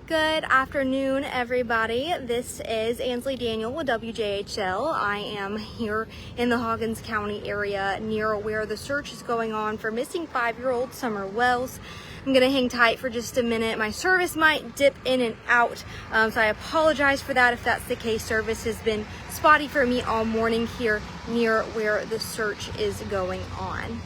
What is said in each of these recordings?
Good afternoon, everybody. This is Ansley Daniel with WJHL. I am here in the Hawkins County area near where the search is going on for missing 5-year-old Summer Wells. I'm gonna hang tight for just a minute. My service might dip in and out, so I apologize for that if that's the case. Service has been spotty for me all morning here near where the search is going on.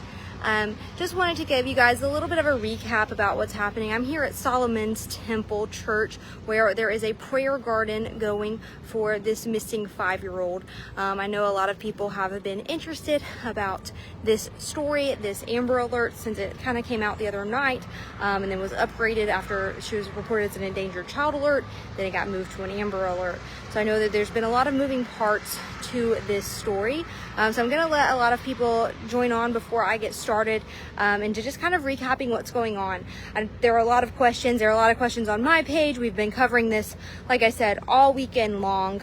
Just wanted to give you guys a little bit of a recap about what's happening. I'm here at Solomon's Temple Church, where there is a prayer garden going for this missing 5-year-old. I know a lot of people have been interested about this story, this Amber Alert, since it kind of came out the other night, and then was upgraded after she was reported as an endangered child alert. Then it got moved to an Amber Alert. So I know that there's been a lot of moving parts to this story. So I'm going to let a lot of people join on before I get started, and to just kind of recapping what's going on. And there are a lot of questions. There are a lot of questions on my page. We've been covering this, like I said, all weekend long,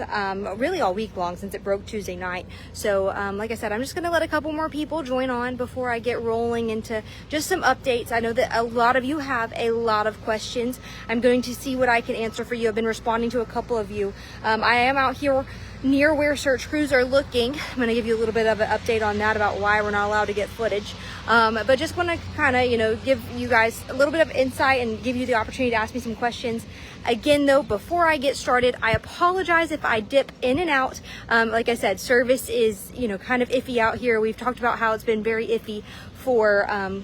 really all week long since it broke Tuesday night. So like I said, I'm just going to let a couple more people join on before I get rolling into just some updates. I know that a lot of you have a lot of questions. I'm going to see what I can answer for you. I've been responding to a couple of you. I am out here near where search crews are looking. I'm going to give you a little bit of an update on that, about why we're not allowed to get footage. But just want to kind of, give you guys a little bit of insight and give you the opportunity to ask me some questions. Again, though, before I get started, I apologize if I dip in and out. Like I said, service is, kind of iffy out here. We've talked about how it's been very iffy for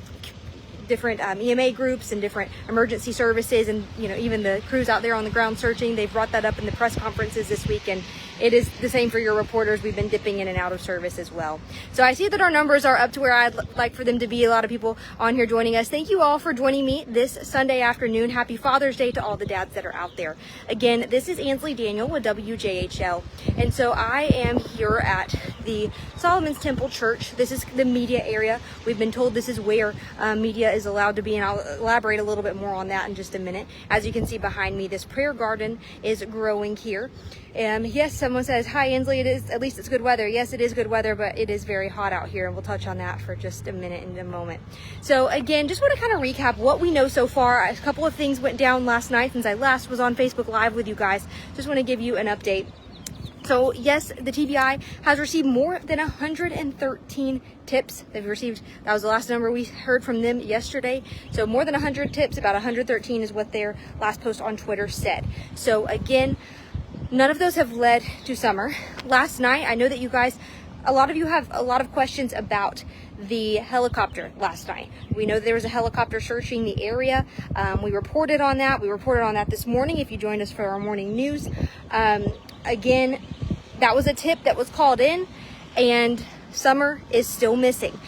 different EMA groups and different emergency services, and even the crews out there on the ground searching. They've brought that up in the press conferences this week, and it is the same for your reporters. We've been dipping in and out of service as well. So I see that our numbers are up to where I'd like for them to be. A lot of people on here joining us. Thank you all for joining me this Sunday afternoon. Happy Father's Day to all the dads that are out there. Again, this is Ansley Daniel with WJHL, and so I am here at the Solomon's Temple Church. This is the media area. We've been told this is where media is allowed to be, and I'll elaborate a little bit more on that in just a minute. As you can see behind me, this prayer garden is growing here. Yes, someone says, hi Ansley, at least it's good weather. Yes, it is good weather, but it is very hot out here, and we'll touch on that for just a minute in a moment. So again, just want to kind of recap what we know so far. A couple of things went down last night since I last was on Facebook Live with you guys. Just want to give you an update. So yes, the TBI has received more than 113 tips. They've received, that was the last number we heard from them yesterday. So more than 100 tips, about 113 is what their last post on Twitter said. So again, none of those have led to Summer. Last night, I know that you guys, a lot of you have a lot of questions about the helicopter last night. We know there was a helicopter searching the area. We reported on that. We reported on that this morning if you joined us for our morning news. Again, that was a tip that was called in, and Summer is still missing.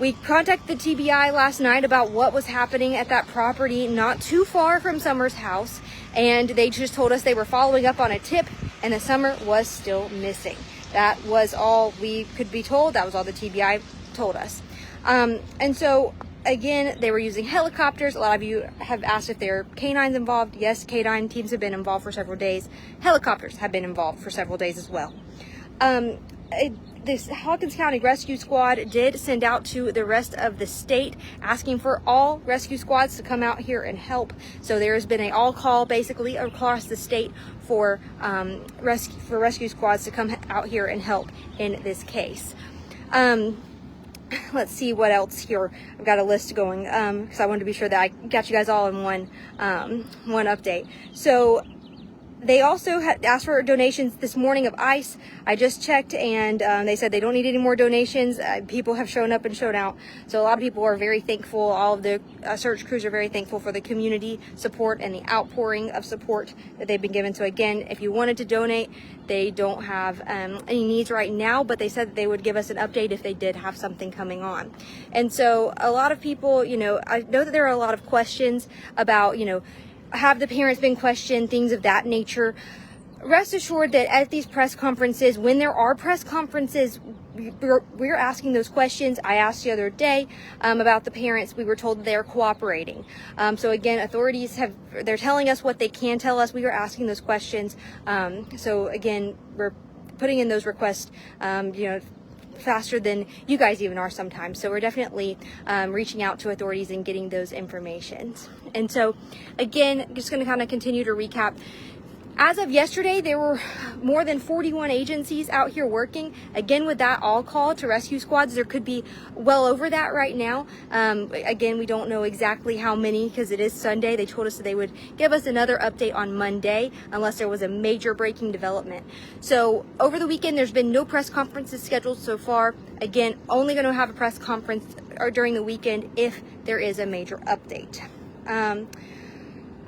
We contacted the TBI last night about what was happening at that property not too far from Summer's house, and they just told us they were following up on a tip and that Summer was still missing. That was all we could be told. That was all the TBI told us. And so again, they were using helicopters. A lot of you have asked if there are canines involved. Yes, canine teams have been involved for several days. Helicopters have been involved for several days as well. This Hawkins County Rescue Squad did send out to the rest of the state asking for all rescue squads to come out here and help. So there has been an all call basically across the state for rescue squads to come out here and help in this case. Let's see what else here. I've got a list going because I wanted to be sure that I got you guys all in one update. So they also had asked for donations this morning of ice. I just checked, and they said they don't need any more donations. People have shown up and shown out. So a lot of people are very thankful. All of the search crews are very thankful for the community support and the outpouring of support that they've been given. So again, if you wanted to donate, they don't have any needs right now, but they said that they would give us an update if they did have something coming on. And so a lot of people, I know that there are a lot of questions about, have the parents been questioned, things of that nature. Rest assured that at these press conferences, when there are press conferences, we're asking those questions. I asked the other day about the parents. We were told that they're cooperating. So again, authorities they're telling us what they can tell us. We are asking those questions. So again, we're putting in those requests, faster than you guys even are sometimes. So we're definitely reaching out to authorities and getting those informations. And so again, just going to kind of continue to recap. As of yesterday, there were more than 41 agencies out here working. Again, with that all call to rescue squads, there could be well over that right now. Again, we don't know exactly how many because it is Sunday. They told us that they would give us another update on Monday unless there was a major breaking development. So over the weekend, there's been no press conferences scheduled so far. Again, only going to have a press conference during the weekend if there is a major update.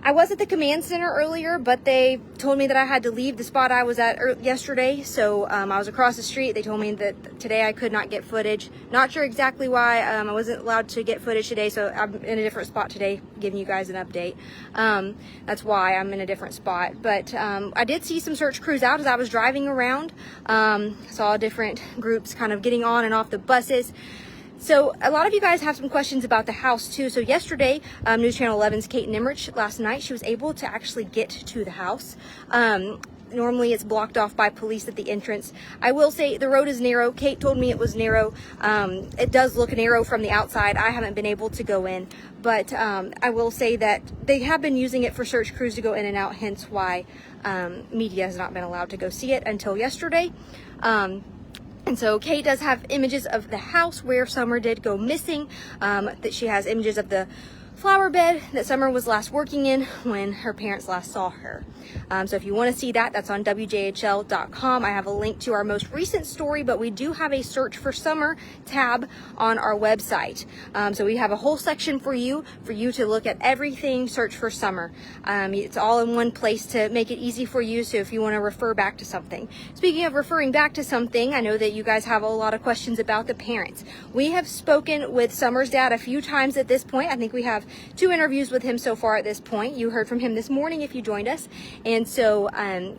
I was at the command center earlier, but they told me that I had to leave the spot I was at yesterday. So I was across the street. They told me that today I could not get footage. Not sure exactly why. I wasn't allowed to get footage today, so I'm in a different spot today, giving you guys an update. That's why I'm in a different spot. But I did see some search crews out as I was driving around. Saw different groups kind of getting on and off the buses. So a lot of you guys have some questions about the house too. So yesterday, News Channel 11's Kate Nimrich, last night, she was able to actually get to the house. Normally it's blocked off by police at the entrance. I will say the road is narrow. Kate told me it was narrow. It does look narrow from the outside. I haven't been able to go in, but I will say that they have been using it for search crews to go in and out, hence why media has not been allowed to go see it until yesterday. And so Kate does have images of the house where Summer did go missing, that she has images of the flower bed that Summer was last working in when her parents last saw her. So if you want to see that, that's on WJHL.com. I have a link to our most recent story, but we do have a search for Summer tab on our website. So we have a whole section for you to look at everything search for Summer. It's all in one place to make it easy for you. So if you want to refer back to something. Speaking of referring back to something, I know that you guys have a lot of questions about the parents. We have spoken with Summer's dad a few times at this point. I think we have 2 interviews with him so far at this point. You heard from him this morning if you joined us. And so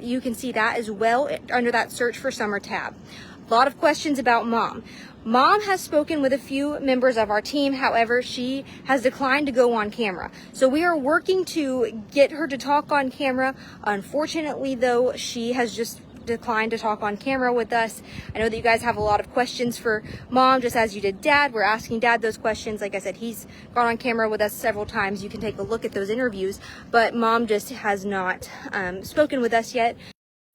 you can see that as well under that search for Summer tab. A lot of questions about Mom. Mom has spoken with a few members of our team. However, she has declined to go on camera. So we are working to get her to talk on camera. Unfortunately, though, she has just declined to talk on camera with us. I know that you guys have a lot of questions for Mom, just as you did Dad. We're asking Dad those questions. Like I said, he's gone on camera with us several times. You can take a look at those interviews, but Mom just has not spoken with us yet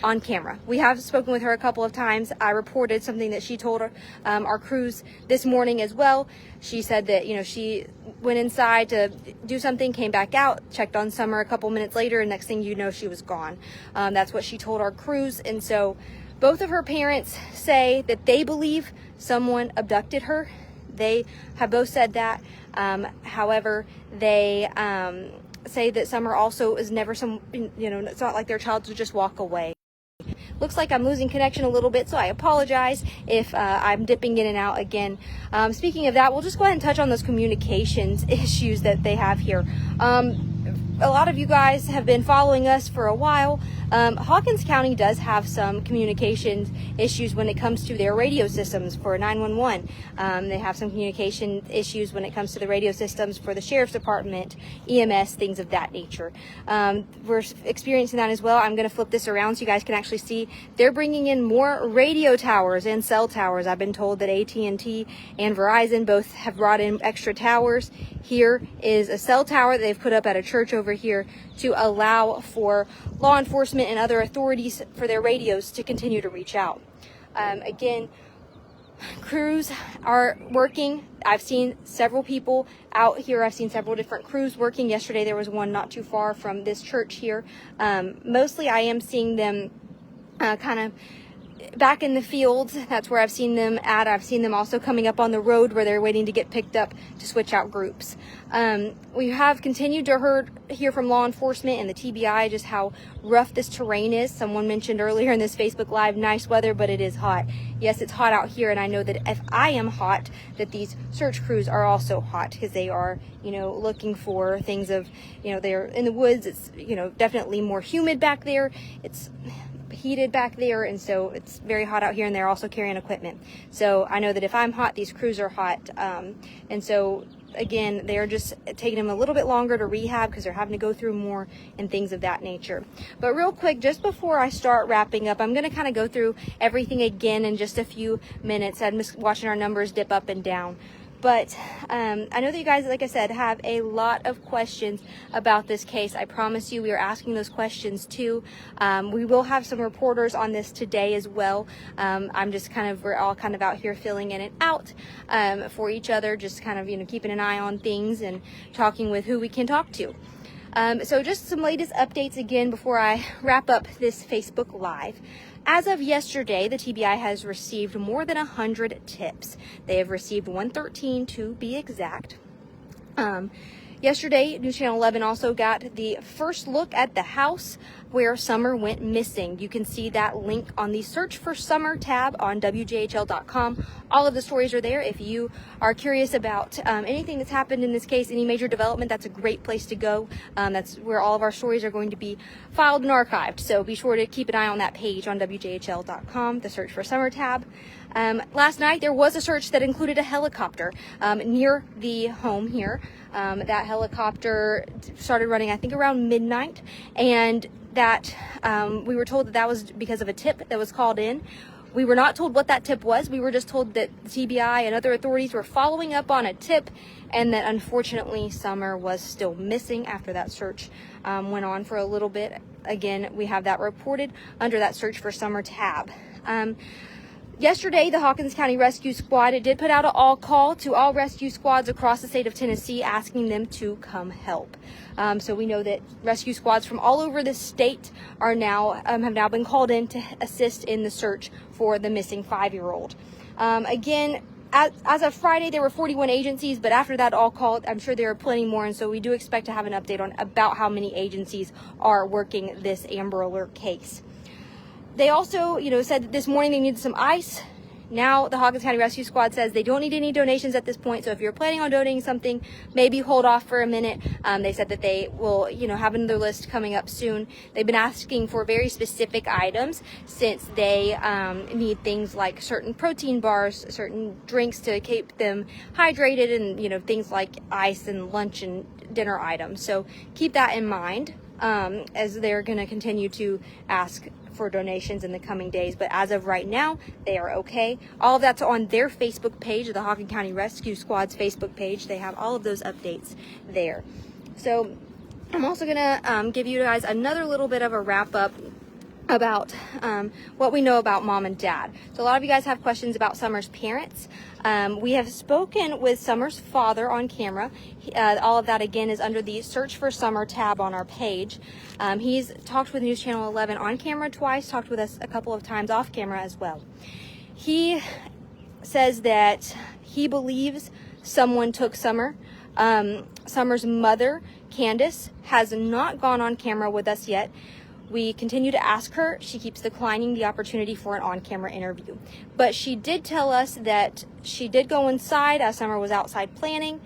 on camera. We have spoken with her a couple of times. I reported something that she told our crews this morning as well. She said that, you know, she went inside to do something, came back out, checked on Summer a couple minutes later, and next thing you know, she was gone. That's what she told our crews. And so both of her parents say that they believe someone abducted her. They have both said that. However, they say that Summer also is never it's not like their child to just walk away. Looks like I'm losing connection a little bit, so I apologize if I'm dipping in and out again. Speaking of that, we'll just go ahead and touch on those communications issues that they have here. A lot of you guys have been following us for a while. Hawkins County does have some communication issues when it comes to their radio systems for 911. They have some communication issues when it comes to the radio systems for the Sheriff's Department, EMS, things of that nature. We're experiencing that as well. I'm going to flip this around so you guys can actually see they're bringing in more radio towers and cell towers. I've been told that AT&T and Verizon both have brought in extra towers. Here is a cell tower that they've put up at a church over here to allow for law enforcement and other authorities for their radios to continue to reach out. Again, crews are working. I've seen several people out here. I've seen several different crews working. Yesterday there was one not too far from this church here. Mostly I am seeing them kind of back in the fields. That's where I've seen them at. I've seen them also coming up on the road where they're waiting to get picked up to switch out groups. We have continued to hear from law enforcement and the TBI just how rough this terrain is. Someone mentioned earlier in this Facebook Live, nice weather, but it is hot. Yes, it's hot out here, and I know that if I am hot, that these search crews are also hot because they are, looking for things of, they're in the woods. It's, definitely more humid back there. It's heated back there, and so it's very hot out here, and they're also carrying equipment. So I know that if I'm hot, these crews are hot, and so again, they're just taking them a little bit longer to rehab because they're having to go through more and things of that nature. But real quick, just before I start wrapping up, I'm going to kind of go through everything again in just a few minutes. I'm just watching our numbers dip up and down. But I know that you guys, like I said, have a lot of questions about this case. I promise you we are asking those questions too. We will have some reporters on this today as well. We're all kind of out here filling in and out for each other, just kind of, keeping an eye on things and talking with who we can talk to. So just some latest updates again before I wrap up this Facebook Live. As of yesterday, the TBI has received more than 100 tips. They have received 113 to be exact. Yesterday, News Channel 11 also got the first look at the house where Summer went missing. You can see that link on the Search for Summer tab on WJHL.com. All of the stories are there. If you are curious about anything that's happened in this case, any major development, that's a great place to go. That's where all of our stories are going to be filed and archived. So be sure to keep an eye on that page on WJHL.com, the Search for Summer tab. Last night, there was a search that included a helicopter near the home here. That helicopter started running, I think, around midnight, and that we were told that that was because of a tip that was called in. We were not told what that tip was. We were just told that the TBI and other authorities were following up on a tip, and that unfortunately Summer was still missing after that search went on for a little bit. Again, we have that reported under that Search for Summer tab. Yesterday, the Hawkins County Rescue Squad did put out an all call to all rescue squads across the state of Tennessee, asking them to come help. So we know that rescue squads from all over the state are have now been called in to assist in the search for the missing 5-year-old. Again, as of Friday, there were 41 agencies, but after that all call, I'm sure there are plenty more, and so we do expect to have an update on about how many agencies are working this Amber Alert case. They also, said that this morning they needed some ice. Now the Hawkins County Rescue Squad says they don't need any donations at this point. So if you're planning on donating something, maybe hold off for a minute. They said that they will, have another list coming up soon. They've been asking for very specific items since they need things like certain protein bars, certain drinks to keep them hydrated, and, things like ice and lunch and dinner items. So keep that in mind as they're going to continue to ask for donations in the coming days, but as of right now, they are okay. All of that's on their Facebook page, the Hawkins County Rescue Squad's Facebook page. They have all of those updates there. So I'm also gonna give you guys another little bit of a wrap up about what we know about mom and dad. So a lot of you guys have questions about Summer's parents. We have spoken with Summer's father on camera. All of that again is under the Search for Summer tab on our page. He's talked with News Channel 11 on camera twice, talked with us a couple of times off camera as well. He says that he believes someone took Summer. Summer's mother, Candus, has not gone on camera with us yet. We continue to ask her. She keeps declining the opportunity for an on-camera interview. But she did tell us that she did go inside as Summer was outside planning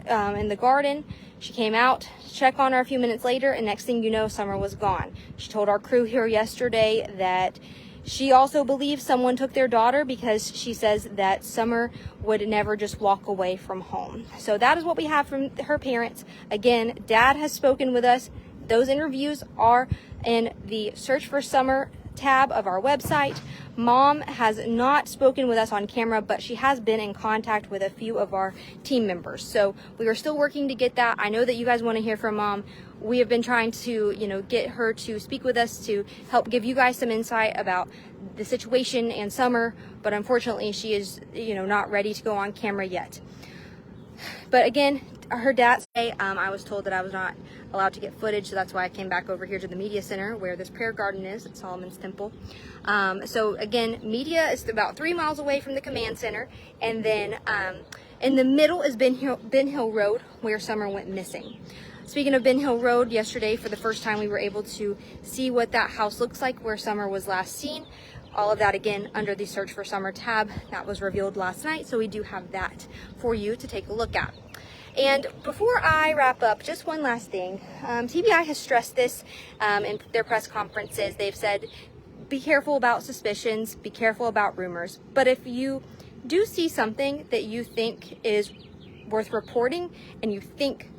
in the garden. She came out, check on her a few minutes later, and next thing you know, Summer was gone. She told our crew here yesterday that she also believes someone took their daughter because she says that Summer would never just walk away from home. So that is what we have from her parents. Again, Dad has spoken with us. Those interviews are in the Search for Summer tab of our website. Mom has not spoken with us on camera, but she has been in contact with a few of our team members. So we are still working to get that. I know that you guys want to hear from Mom. We have been trying to, get her to speak with us to help give you guys some insight about the situation and Summer, but unfortunately she is, not ready to go on camera yet. But again, her dad say, I was told that I was not allowed to get footage, so that's why I came back over here to the media center where this prayer garden is at Solomon's Temple. So again, media is about 3 miles away from the command center, and then in the middle is Ben Hill Road, where Summer went missing. Speaking of Ben Hill Road, yesterday for the first time we were able to see what that house looks like where Summer was last seen. All of that again under the Search for Summer tab. That was revealed last night, so we do have that for you to take a look at. And before I wrap up, just one last thing. TBI has stressed this in their press conferences. They've said, be careful about suspicions, be careful about rumors. But if you do see something that you think is worth reporting and you think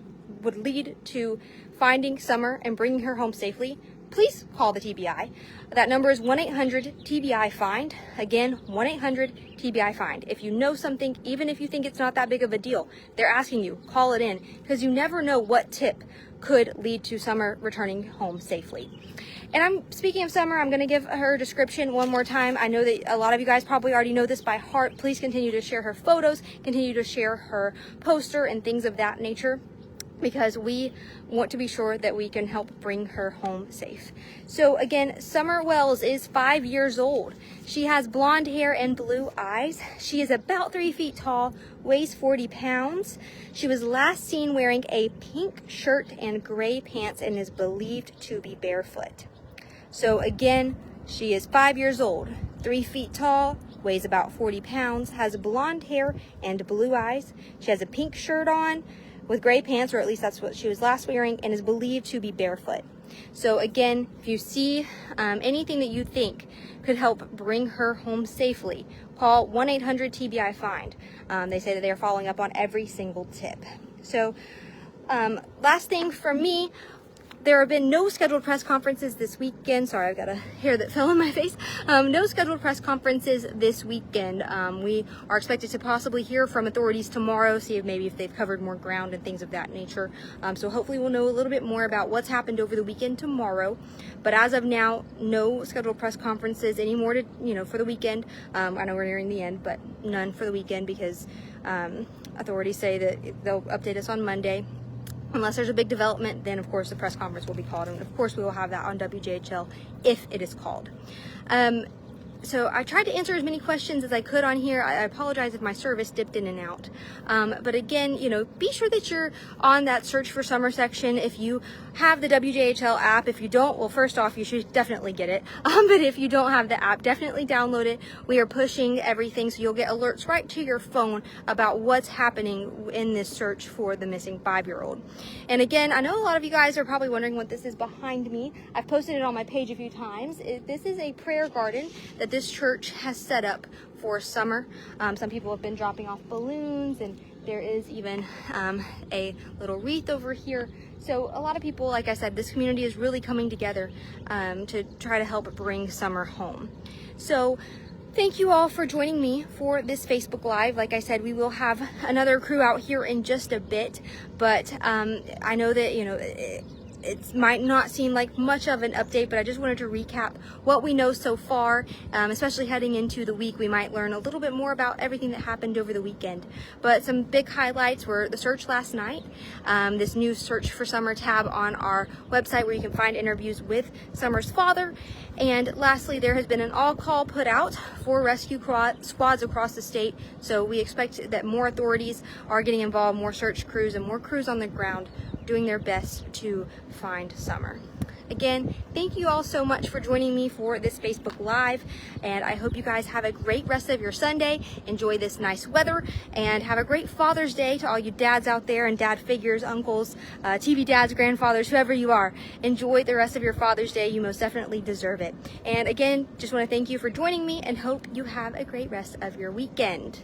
would lead to finding Summer and bringing her home safely, please call the TBI. That number is 1-800-TBI-FIND. Again, 1-800-TBI-FIND. If you know something, even if you think it's not that big of a deal, they're asking you, call it in, because you never know what tip could lead to Summer returning home safely. And speaking of Summer, I'm going to give her description one more time. I know that a lot of you guys probably already know this by heart. Please continue to share her photos, continue to share her poster and things of that nature, because we want to be sure that we can help bring her home safe. So again, Summer Wells is 5 years old. She has blonde hair and blue eyes. She is about 3 feet tall, weighs 40 pounds. She was last seen wearing a pink shirt and gray pants and is believed to be barefoot. So again, she is 5 years old, 3 feet tall, weighs about 40 pounds, has blonde hair and blue eyes. She has a pink shirt on with gray pants, or at least that's what she was last wearing, and is believed to be barefoot. So again, if you see anything that you think could help bring her home safely, call 1-800-TBI-FIND. They say that they are following up on every single tip. So last thing from me, there have been no scheduled press conferences this weekend. Sorry, I've got a hair that fell on my face. No scheduled press conferences this weekend. We are expected to possibly hear from authorities tomorrow, see if maybe if they've covered more ground and things of that nature. So hopefully we'll know a little bit more about what's happened over the weekend tomorrow. But as of now, no scheduled press conferences anymore for the weekend. I know we're nearing the end, but none for the weekend because authorities say that they'll update us on Monday. Unless there's a big development, then of course the press conference will be called, and of course we will have that on WJHL if it is called. So I tried to answer as many questions as I could on here. I apologize if my service dipped in and out. But again, be sure that you're on that search for Summer section. If you have the WJHL app, if you don't, well, first off, you should definitely get it. But if you don't have the app, definitely download it. We are pushing everything, so you'll get alerts right to your phone about what's happening in this search for the missing 5-year-old. And again, I know a lot of you guys are probably wondering what this is behind me. I've posted it on my page a few times. This is a prayer garden that this church has set up for Summer. Some people have been dropping off balloons, and there is even a little wreath over here. So a lot of people, like I said, this community is really coming together to try to help bring Summer home. So thank you all for joining me for this Facebook Live. Like I said, we will have another crew out here in just a bit, but I know that, it might not seem like much of an update, but I just wanted to recap what we know so far, especially heading into the week. We might learn a little bit more about everything that happened over the weekend. But some big highlights were the search last night, this new Search for Summer tab on our website where you can find interviews with Summer's father. And lastly, there has been an all-call put out for rescue squads across the state. So we expect that more authorities are getting involved, more search crews, and more crews on the ground doing their best to find Summer. Again, thank you all so much for joining me for this Facebook Live, and I hope you guys have a great rest of your Sunday. Enjoy this nice weather, and have a great Father's Day to all you dads out there and dad figures, uncles, TV dads, grandfathers, whoever you are. Enjoy the rest of your Father's Day. You most definitely deserve it. And again, just want to thank you for joining me and hope you have a great rest of your weekend.